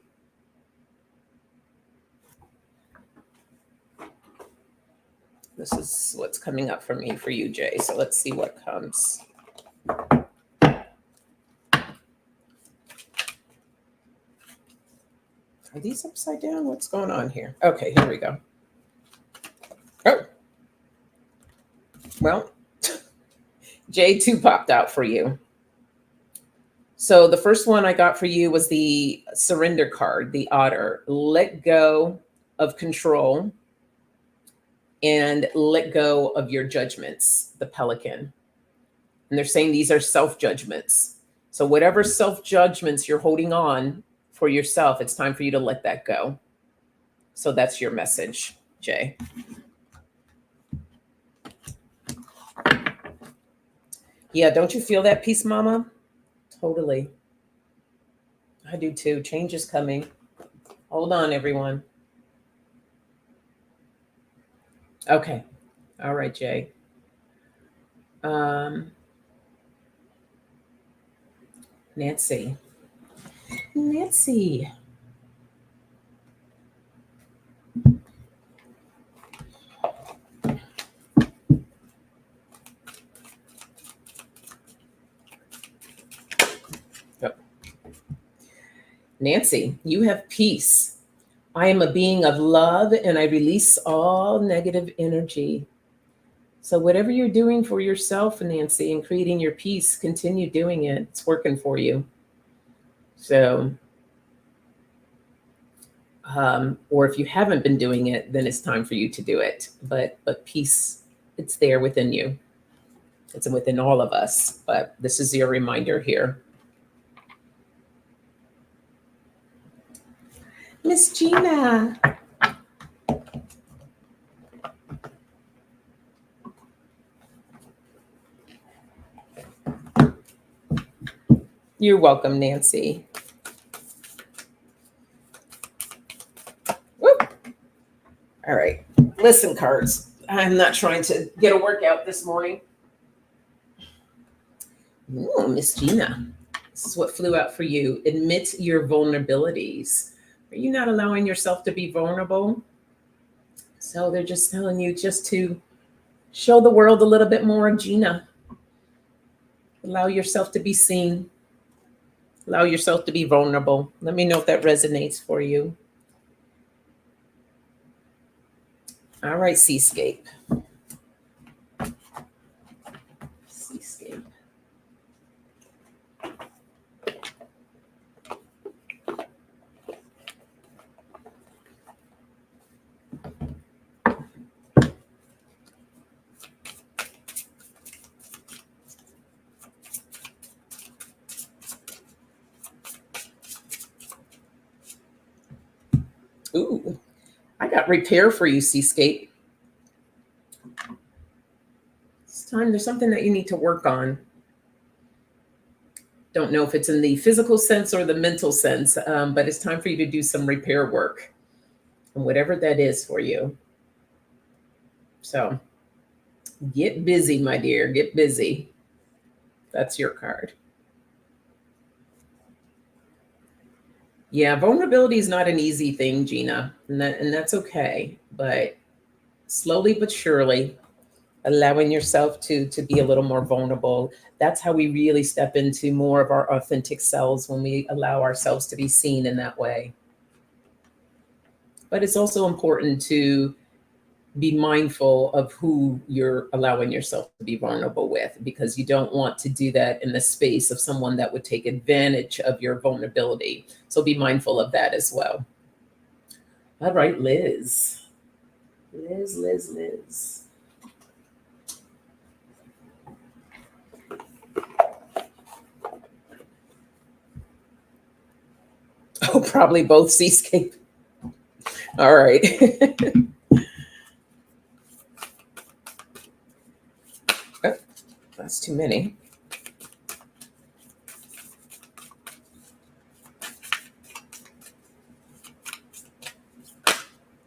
This is what's coming up for me for you, Jay. So let's see what comes. Are these upside down? What's going on here? Okay, here we go. Oh. Well, J2 popped out for you. So the first one I got for you was the surrender card, the otter. Let go of control and let go of your judgments, the pelican. And they're saying these are self-judgments. So whatever self-judgments you're holding on for yourself, it's time for you to let that go. So that's your message, Jay. Yeah, don't you feel that peace, Mama? Totally. I do too. Change is coming. Hold on, everyone. Okay. All right, Jay. Nancy. Nancy. Nancy, you have peace. I am a being of love and I release all negative energy. So, whatever you're doing for yourself, Nancy, and creating your peace, continue doing it. It's working for you. So, or if you haven't been doing it, then it's time for you to do it. But peace, it's there within you. It's within all of us. But this is your reminder here. Miss Gina. You're welcome, Nancy. Whoop. All right. Listen, cards. I'm not trying to get a workout this morning. Ooh, Miss Gina. This is what flew out for you. Admit your vulnerabilities. Are you not allowing yourself to be vulnerable? So they're just telling you just to show the world a little bit more, Gina. Allow yourself to be seen. Allow yourself to be vulnerable. Let me know if that resonates for you. All right, Seascape. Seascape. Ooh, I got repair for you, Seascape. It's time. There's something that you need to work on. Don't know if it's in the physical sense or the mental sense, but it's time for you to do some repair work, and whatever that is for you. So get busy, my dear. Get busy. That's your card. Yeah, vulnerability is not an easy thing, Gina, and that's okay. But slowly but surely, allowing yourself to be a little more vulnerable. That's how we really step into more of our authentic selves, when we allow ourselves to be seen in that way. But it's also important to be mindful of who you're allowing yourself to be vulnerable with, because you don't want to do that in the space of someone that would take advantage of your vulnerability. So be mindful of that as well. All right, Liz. Liz. Oh, probably both, Seascape. All right. Oh, that's too many.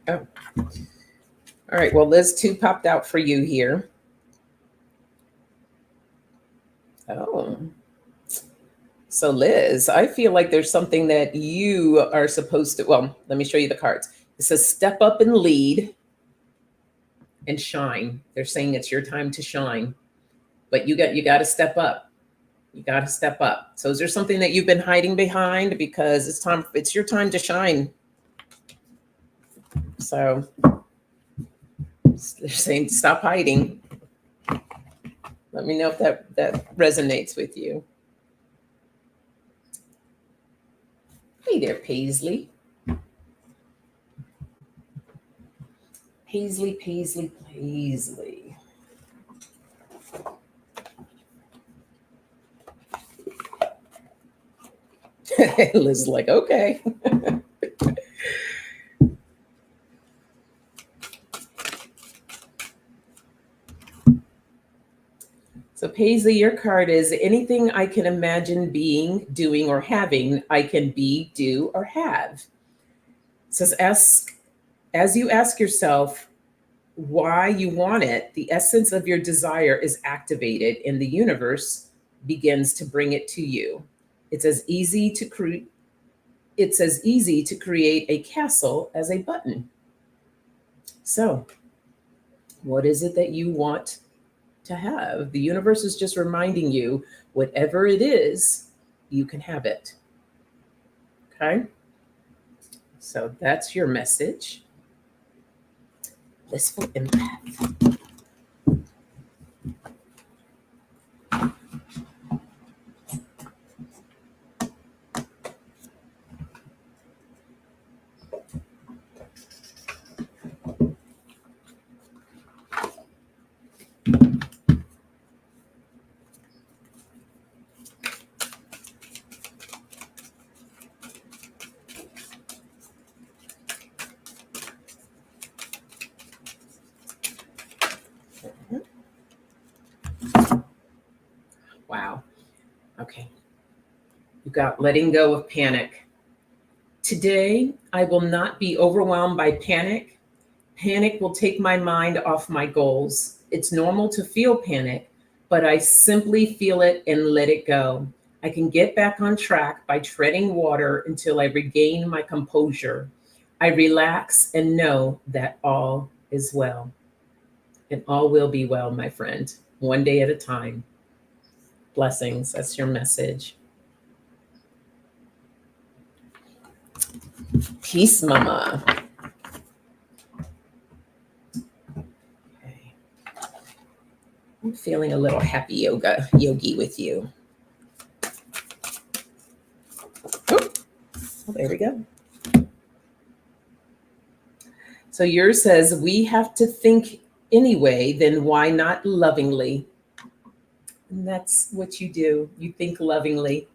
Oh. All right. Well, Liz, 2 popped out for you here. Oh. So, Liz, I feel like there's something that you are supposed to. Well, let me show you the cards. It says step up and lead and shine. They're saying it's your time to shine, but you got to step up. You got to step up. So, is there something that you've been hiding behind? Because it's your time to shine. So, they're saying stop hiding. Let me know if that resonates with you. Hey there, Paisley. Paisley. Liz is like, okay. So Paisley, your card is anything I can imagine being, doing, or having, I can be, do, or have. It says, as you ask yourself why you want it, the essence of your desire is activated and the universe begins to bring it to you. It's as easy to create a castle as a button. So, what is it that you want to have? The universe is just reminding you, whatever it is, you can have it. Okay? So that's your message. Blissful empath. Wow. Okay. You got letting go of panic. Today, I will not be overwhelmed by panic. Panic will take my mind off my goals. It's normal to feel panic, but I simply feel it and let it go. I can get back on track by treading water until I regain my composure. I relax and know that all is well. And all will be well, my friend, one day at a time. Blessings. That's your message. Peace, mama. Okay. I'm feeling a little happy yogi with you. Oh, there we go. So yours says, we have to think anyway, then why not lovingly? And that's what you do. You think lovingly.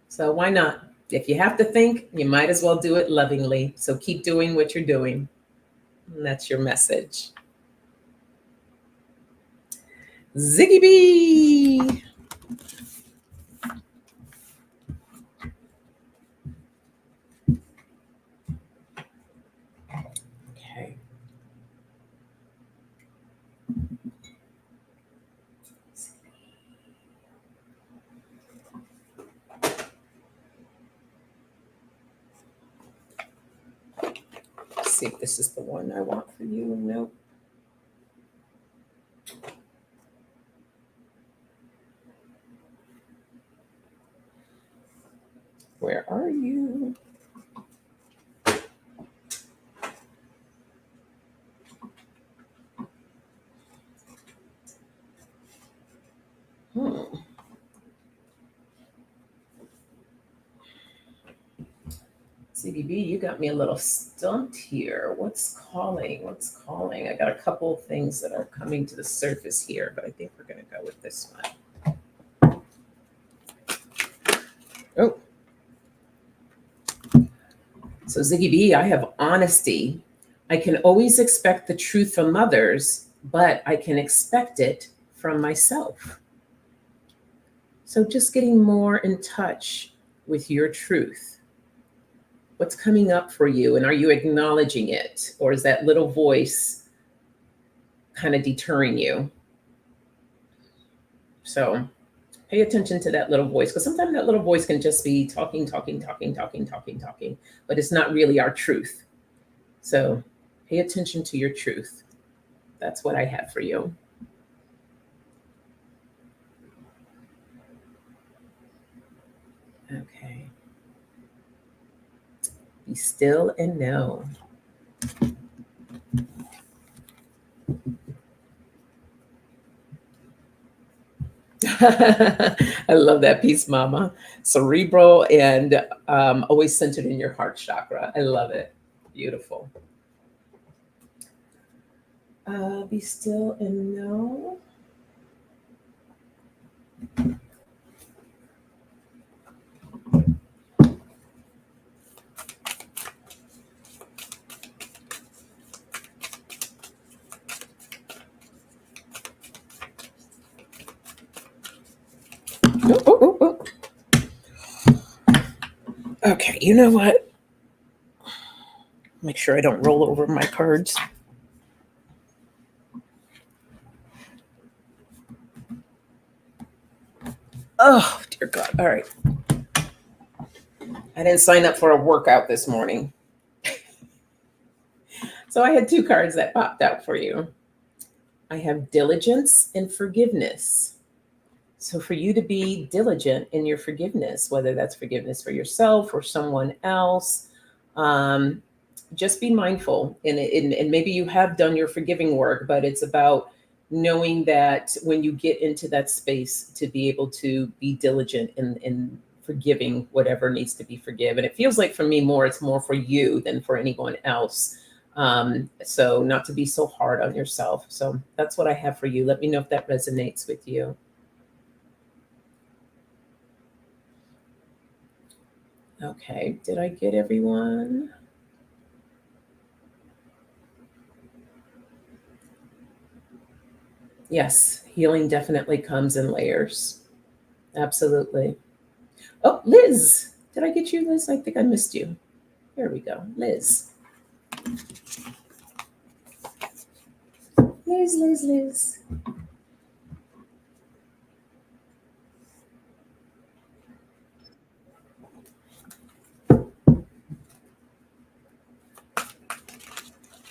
So why not? If you have to think, you might as well do it lovingly. So keep doing what you're doing. And that's your message. Ziggy B. Okay. Let's see if this is the one I want for you. Nope. Where are you? CDB, you got me a little stumped here. What's calling? What's calling? I got a couple of things that are coming to the surface here, but I think we're going to go with this one. Oh. So Ziggy B, I have honesty. I can always expect the truth from others, but I can expect it from myself. So just getting more in touch with your truth. What's coming up for you, and are you acknowledging it? Or is that little voice kind of deterring you? So pay attention to that little voice, because sometimes that little voice can just be talking, but it's not really our truth. So pay attention to your truth. That's what I have for you. Okay. Be still and know. I love that piece, Mama. Cerebral and always centered in your heart chakra. I love it. Beautiful. Be still and know. Oh. Okay, you know what? Make sure I don't roll over my cards. Oh, dear God. All right. I didn't sign up for a workout this morning. So I had two cards that popped out for you. I have diligence and forgiveness. So for you to be diligent in your forgiveness, whether that's forgiveness for yourself or someone else, um, just be mindful. And maybe you have done your forgiving work, but it's about knowing that when you get into that space to be able to be diligent in forgiving whatever needs to be forgiven. It feels like for me more, it's more for you than for anyone else. So not to be so hard on yourself. So that's what I have for you. Let me know if that resonates with you. Okay, did I get everyone? Yes, healing definitely comes in layers. Absolutely. Oh, Liz. Did I get you, Liz? I think I missed you. There we go. Liz. Liz.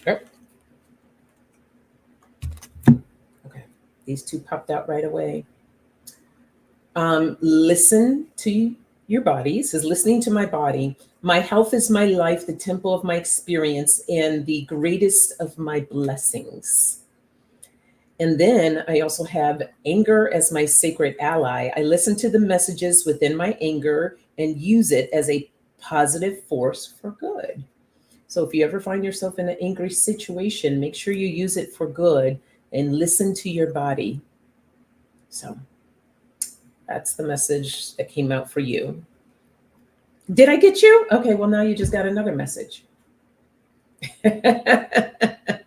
Yep. Okay. These two popped out right away. Listen to your body. It says, listening to my body. My health is my life, the temple of my experience, and the greatest of my blessings. And then I also have anger as my sacred ally. I listen to the messages within my anger and use it as a positive force for good. So if you ever find yourself in an angry situation, make sure you use it for good and listen to your body. So that's the message that came out for you. Did I get you? Okay, well, now you just got another message. I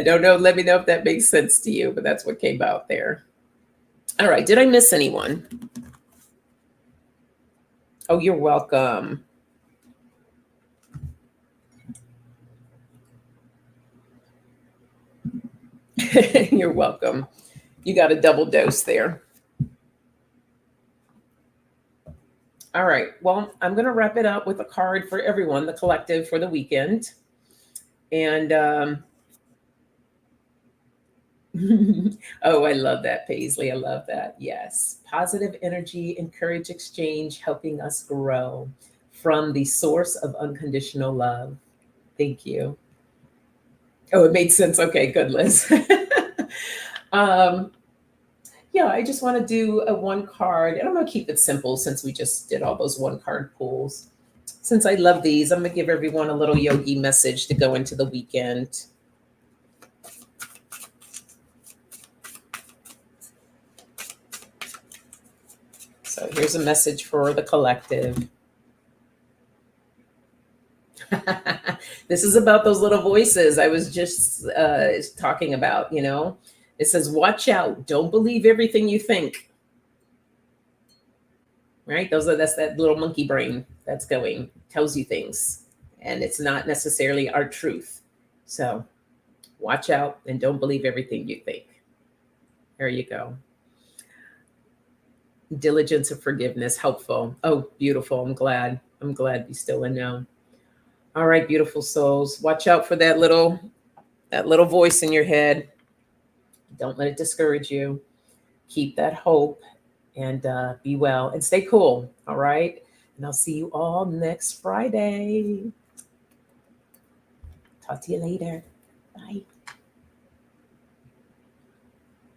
don't know. Let me know if that makes sense to you, but that's what came out there. All right. Did I miss anyone? Oh, you're welcome. You're welcome. You got a double dose there. All right. Well, I'm going to wrap it up with a card for everyone, the collective for the weekend. And oh, I love that, Paisley. I love that. Yes. Positive energy, encourage exchange, helping us grow from the source of unconditional love. Thank you. Oh, it made sense. Okay, good, Liz. um, yeah, I just want to do a one card, and I'm going to keep it simple since we just did all those one card pulls. Since I love these, I'm going to give everyone a little yogi message to go into the weekend. So here's a message for the collective. This is about those little voices I was just talking about, you know. It says, watch out. Don't believe everything you think. Right? That's that little monkey brain that's going, tells you things. And it's not necessarily our truth. So watch out and don't believe everything you think. There you go. Diligence of forgiveness, helpful. Oh, beautiful. I'm glad. I'm glad you still in now. All right, beautiful souls. Watch out for that little voice in your head. Don't let it discourage you. Keep that hope and be well and stay cool. All right. And I'll see you all next Friday. Talk to you later. Bye.